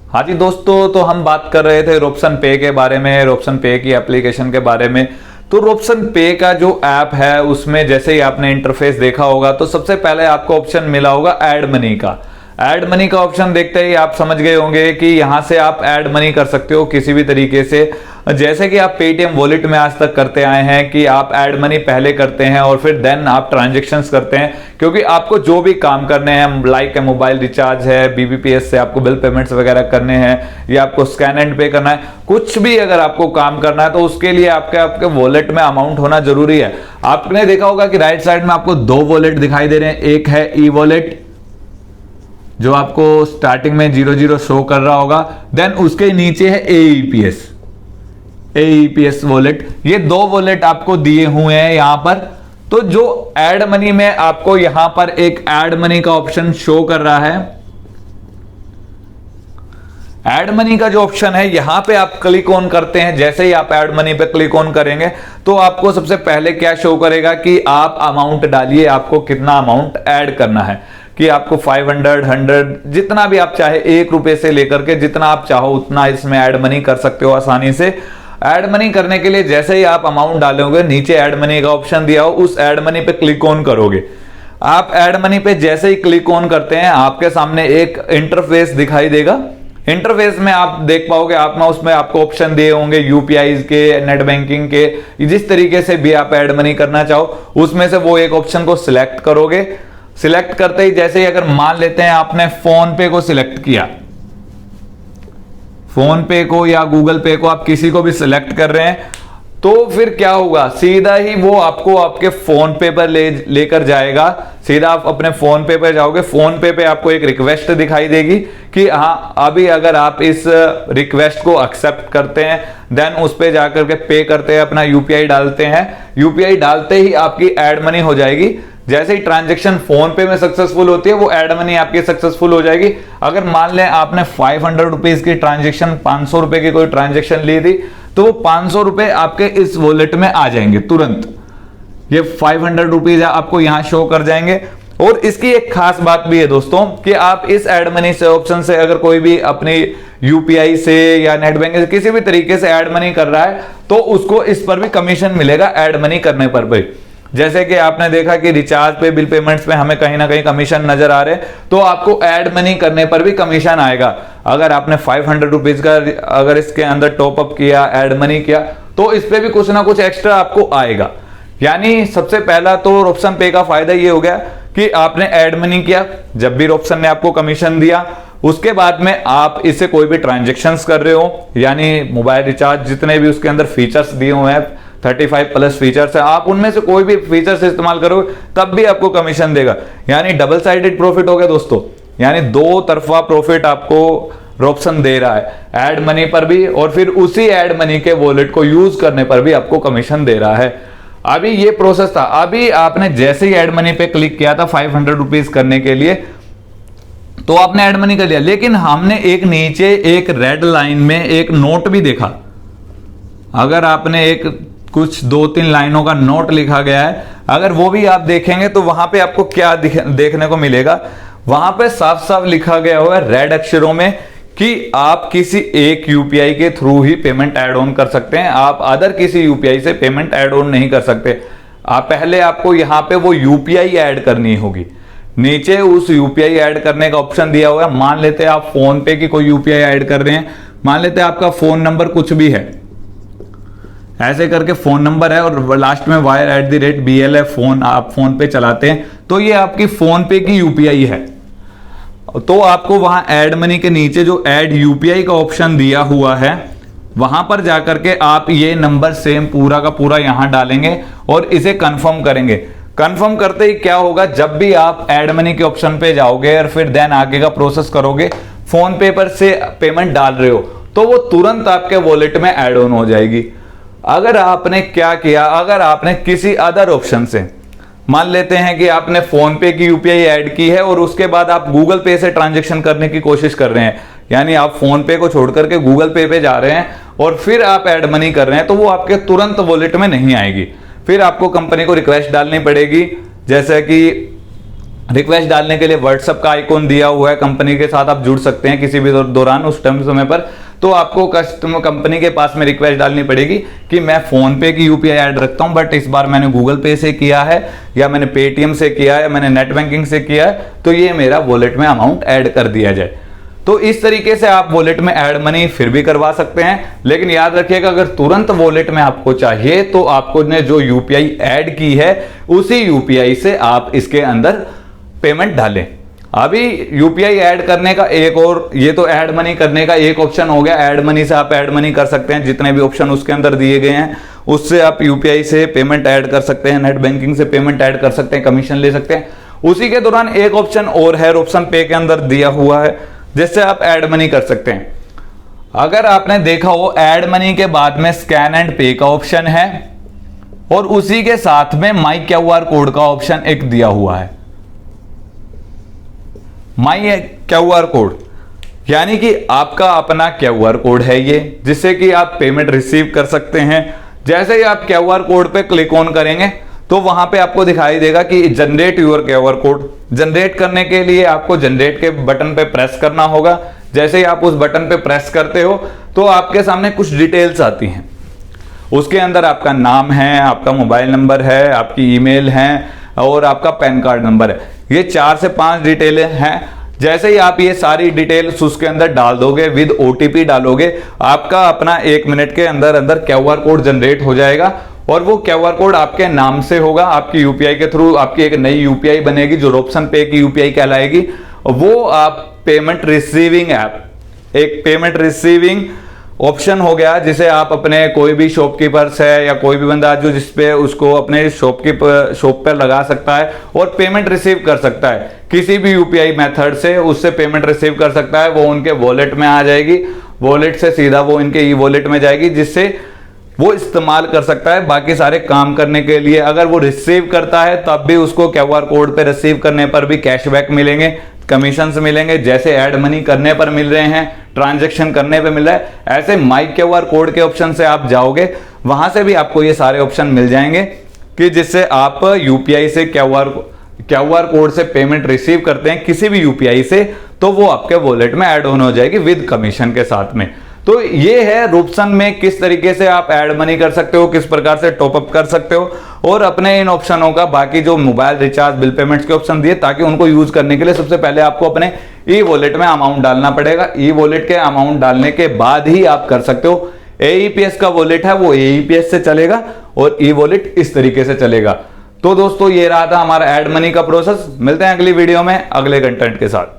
हाँ जी दोस्तों, तो हम बात कर रहे थे रोप्सन पे के बारे में, रोप्सन पे की एप्लीकेशन के बारे में। तो रोप्सन पे का जो ऐप है उसमें जैसे ही आपने इंटरफेस देखा होगा तो सबसे पहले आपको ऑप्शन मिला होगा ऐड मनी का। ऐड मनी का ऑप्शन देखते ही आप समझ गए होंगे कि यहां से आप ऐड मनी कर सकते हो किसी भी तरीके से। जैसे कि आप पेटीएम वॉलेट में आज तक करते आए हैं कि आप ऐड मनी पहले करते हैं और फिर देन आप ट्रांजेक्शन्स करते हैं, क्योंकि आपको जो भी काम करने हैं लाइक मोबाइल रिचार्ज है, बीबीपीएस से आपको बिल पेमेंट्स वगैरह करने हैं या आपको स्कैन एंड पे करना है, कुछ भी अगर आपको काम करना है तो उसके लिए आपके वॉलेट में अमाउंट होना जरूरी है। आपने देखा होगा कि राइट साइड में आपको दो वॉलेट दिखाई दे रहे हैं, एक है ई वॉलेट जो आपको स्टार्टिंग में 00 शो कर रहा होगा, देन उसके नीचे है एईपीएस वॉलेट। ये दो वॉलेट आपको दिए हुए हैं यहां पर। तो जो ऐड मनी में आपको यहां पर एक ऐड मनी का ऑप्शन शो कर रहा है। ऐड मनी का जो ऑप्शन है यहां पे आप क्लिक ऑन करते हैं। जैसे ही आप ऐड मनी पे क्लिक ऑन करेंगे तो आपको सबसे पहले क्या शो करेगा कि आप अमाउंट डालिए, आपको कितना अमाउंट ऐड करना है, कि आपको 500, 100 जितना भी आप चाहे, 1 रुपए से लेकर के जितना आप चाहो उतना इसमें ऐड मनी कर सकते हो आसानी से। ऐड मनी करने के लिए जैसे ही आप अमाउंट डालोगे नीचे ऐड मनी का ऑप्शन दिया हो, उस ऐड मनी पे क्लिक ऑन करोगे। आप ऐड मनी पे जैसे ही क्लिक ऑन करते हैं आपके सामने एक इंटरफेस दिखाई देगा। इंटरफेस में आप देख पाओगे, आप ना उसमें आपको ऑप्शन दिए होंगे यूपीआई के, नेट बैंकिंग के, जिस तरीके से भी आप ऐड मनी करना चाहो उसमें से वो एक ऑप्शन को सिलेक्ट करोगे। सिलेक्ट करते ही जैसे ही अगर मान लेते हैं आपने फोन पे को सिलेक्ट किया, फोन पे को या गूगल पे को, आप किसी को भी सिलेक्ट कर रहे हैं, तो फिर क्या होगा, सीधा ही वो आपको आपके फोन पे पर लेकर जाएगा। सीधा आप अपने फोन पे पर जाओगे, फोन पे आपको एक रिक्वेस्ट दिखाई देगी कि हाँ अभी अगर आप इस रिक्वेस्ट को एक्सेप्ट करते हैं देन उस पे जाकर के पे करते हैं, अपना यूपीआई डालते हैं। यूपीआई डालते ही आपकी ऐड मनी हो जाएगी। जैसे ही ट्रांजैक्शन फोन पे में सक्सेसफुल होती है वो ऐड मनी आपकी सक्सेसफुल हो जाएगी। अगर मान लें आपने 500 रुपीज की ट्रांजैक्शन, 500 रुपए की कोई ट्रांजैक्शन ली थी, तो वो 500 रुपए आपके इस वॉलेट में आ जाएंगे तुरंत। ये 500 रुपीज आपको यहां शो कर जाएंगे। और इसकी एक खास बात भी है दोस्तों कि आप इस ऐड मनी से ऑप्शन से अगर कोई भी अपनी यूपीआई से या नेट बैंकिंग से किसी भी तरीके से ऐड मनी कर रहा है तो उसको इस पर भी कमीशन मिलेगा ऐड मनी करने पर भी। जैसे कि आपने देखा कि रिचार्ज पे, बिल पेमेंट्स पे हमें कहीं ना कहीं कमीशन नजर आ रहे हैं, तो आपको ऐड मनी करने पर भी कमीशन आएगा। अगर आपने 500 रुपीज का अगर इसके अंदर टॉप अप किया, ऐड मनी किया, तो इस पे भी कुछ ना कुछ एक्स्ट्रा आपको आएगा। यानी सबसे पहला तो रोप्सन पे का फायदा ये हो गया कि आपने ऐड मनी किया, जब भी रोप्सन ने आपको कमीशन दिया, उसके बाद में आप इससे कोई भी ट्रांजेक्शन्स कर रहे हो, यानी मोबाइल रिचार्ज जितने भी उसके अंदर फीचर्स दिए हुए हैं, 35 प्लस फीचर्स है, आप उनमें से कोई भी फीचर्स इस्तेमाल करोगे तब भी आपको कमीशन देगा। यानी डबल साइडेड प्रॉफिट हो गया दोस्तों, यानी दो तरफा प्रॉफिट आपको रोप्सन दे रहा है, ऐड मनी पर भी और फिर उसी ऐड मनी के वॉलेट को यूज करने पर भी आपको कमीशन दे रहा है। अभी ये प्रोसेस था, अभी आपने जैसे ही ऐड मनी पे क्लिक किया था 500 रुपीज करने के लिए, तो आपने ऐड मनी कर लिया, लेकिन हमने एक नीचे एक रेड लाइन में एक नोट भी देखा। अगर आपने एक कुछ 2-3 लाइनों का नोट लिखा गया है, अगर वो भी आप देखेंगे तो वहां पे आपको क्या देखने को मिलेगा, वहां पे साफ साफ लिखा गया हुआ है रेड अक्षरों में कि आप किसी एक यूपीआई के through he payment add on कर सकते हैं, आप अदर किसी यूपीआई से पेमेंट ऐड ऑन नहीं कर सकते। आप पहले आपको यहां पे वो यूपीआई ऐड करनी होगी। नीचे उस यूपीआई ऐड करने का ऑप्शन दिया हुआ है। मान लेते हैं आप फोन पे की कोई यूपीआई ऐड कर रहे हैं, मान लेते हैं आपका फोन नंबर कुछ भी है, ऐसे करके फोन नंबर है और लास्ट में wire@BL है, फोन आप फोन पे चलाते हैं, तो ये आपकी फोन पे की यूपीआई है। तो आपको वहां ऐड मनी के नीचे जो ऐड यूपीआई का ऑप्शन दिया हुआ है वहां पर जाकर के आप ये नंबर सेम पूरा का पूरा यहां डालेंगे और इसे कंफर्म करेंगे। कंफर्म करते ही क्या होगा, जब भी आप ऐड मनी के ऑप्शन पे जाओगे और फिर देन आगे का प्रोसेस करोगे, फोन पे पर से पेमेंट डाल रहे हो तो वो तुरंत आपके वॉलेट में ऐड ऑन हो जाएगी। अगर आपने क्या किया, अगर आपने किसी अदर ऑप्शन से, मान लेते हैं कि आपने फोन पे की यूपीआई ऐड की है और उसके बाद आप गूगल पे से ट्रांजैक्शन करने की कोशिश कर रहे हैं, यानी आप फोन पे को छोड़ करके गूगल पे पे जा रहे हैं और फिर आप ऐड मनी कर रहे हैं, तो वो आपके तुरंत वॉलेट में नहीं आएगी। फिर आपको कंपनी को रिक्वेस्ट डालनी पड़ेगी, जैसे कि रिक्वेस्ट डालने के लिए व्हाट्सएप का आइकॉन दिया हुआ है, कंपनी के साथ आप जुड़ सकते हैं किसी भी दौरान उस टाइम समय पर। तो आपको कस्टमर कंपनी के पास में रिक्वेस्ट डालनी पड़ेगी कि मैं फोन पे की यूपीआई ऐड रखता हूं, बट इस बार मैंने गूगल पे से किया है या मैंने पेटीएम से किया है, मैंने नेट बैंकिंग से किया है, तो ये मेरा वॉलेट में अमाउंट ऐड कर दिया जाए। तो इस तरीके से आप वॉलेट में ऐड मनी फिर भी करवा सकते हैं। लेकिन याद रखिएगा, अगर तुरंत वॉलेट में आपको चाहिए तो आपको ने जो यूपीआई ऐड की है उसी यूपीआई से आप इसके अंदर पेमेंट डालें। अभी यूपीआई ऐड करने का एक और, ये तो ऐड मनी करने का एक ऑप्शन हो गया। ऐड मनी से आप ऐड मनी कर सकते हैं, जितने भी ऑप्शन उसके अंदर दिए गए हैं उससे आप यूपीआई से पेमेंट ऐड कर सकते हैं, नेट बैंकिंग से पेमेंट ऐड कर सकते हैं, कमीशन ले सकते हैं। उसी के दौरान एक ऑप्शन और है, ऑप्शन पे के अंदर दिया हुआ है, जिससे आप ऐड मनी कर सकते हैं। अगर आपने देखा हो, ऐड मनी के बाद में स्कैन एंड पे का ऑप्शन है और उसी के साथ में माई क्यूआर कोड का ऑप्शन एक दिया हुआ है। माई क्यूआर कोड यानी कि आपका अपना क्यूआर कोड है ये, जिससे कि आप पेमेंट रिसीव कर सकते हैं। जैसे ही आप क्यूआर कोड पे क्लिक ऑन करेंगे तो वहां पे आपको दिखाई देगा कि generate your QR code. Generate करने के लिए आपको जनरेट के बटन पे प्रेस करना होगा। जैसे ही आप उस बटन पे प्रेस करते हो तो आपके सामने कुछ डिटेल्स आती हैं। उसके अंदर आपका नाम है, आपका मोबाइल नंबर है, आपकी ईमेल है और आपका पैन कार्ड नंबर है। ये 4 से 5 डिटेल हैं। जैसे ही आप ये सारी डिटेल्स उसके अंदर डाल दोगे, विद ओटीपी डालोगे, आपका अपना 1 मिनट के अंदर अंदर क्यूआर कोड जनरेट हो जाएगा और वो क्यूआर कोड आपके नाम से होगा। आपकी यूपीआई के थ्रू आपकी एक नई यूपीआई बनेगी जो रोपसन पे की यूपीआई कहलाएगी। वो आप पेमेंट रिसीविंग ऐप, एक पेमेंट रिसीविंग ऑप्शन हो गया, जिसे आप अपने कोई भी शॉपकीपर है या कोई भी बंदा जो जिसपे उसको अपने शॉप पर लगा सकता है और पेमेंट रिसीव कर सकता है किसी भी यूपीआई मेथड से, उससे पेमेंट रिसीव कर सकता है। वो उनके वॉलेट में आ जाएगी, वॉलेट से सीधा वो इनके ई वॉलेट में जाएगी, जिससे वो इस्तेमाल कर सकता है बाकी सारे काम करने के लिए। अगर वो रिसीव करता है तब भी उसको क्यूआर कोड पे रिसीव करने पर भी कैशबैक मिलेंगे, कमीशंस मिलेंगे, जैसे ऐड मनी करने पर मिल रहे हैं, ट्रांजैक्शन करने पे मिल रहा है। ऐसे माई क्यूआर कोड के ऑप्शन से आप जाओगे, वहां से भी आपको ये सारे ऑप्शन मिल जाएंगे कि जिससे आप यूपीआई से क्यूआर कोड से पेमेंट रिसीव करते हैं किसी भी यूपीआई से, तो वो आपके वॉलेट में ऐड ऑन हो जाएगी विद कमीशन के साथ में। तो ये है रूपसन में किस तरीके से आप ऐड मनी कर सकते हो, किस प्रकार से टॉपअप कर सकते हो और अपने इन ऑप्शनों का बाकी जो मोबाइल रिचार्ज, बिल पेमेंट्स के ऑप्शन दिए, ताकि उनको यूज करने के लिए सबसे पहले आपको अपने ई वॉलेट में अमाउंट डालना पड़ेगा। ई वॉलेट के अमाउंट डालने के बाद ही आप कर सकते हो। एईपीएस का वॉलेट है वो एईपीएस से चलेगा और ई वॉलेट इस तरीके से चलेगा। तो दोस्तों, ये रहा था हमारा ऐड मनी का प्रोसेस। मिलते हैं अगली वीडियो में अगले कंटेंट के साथ।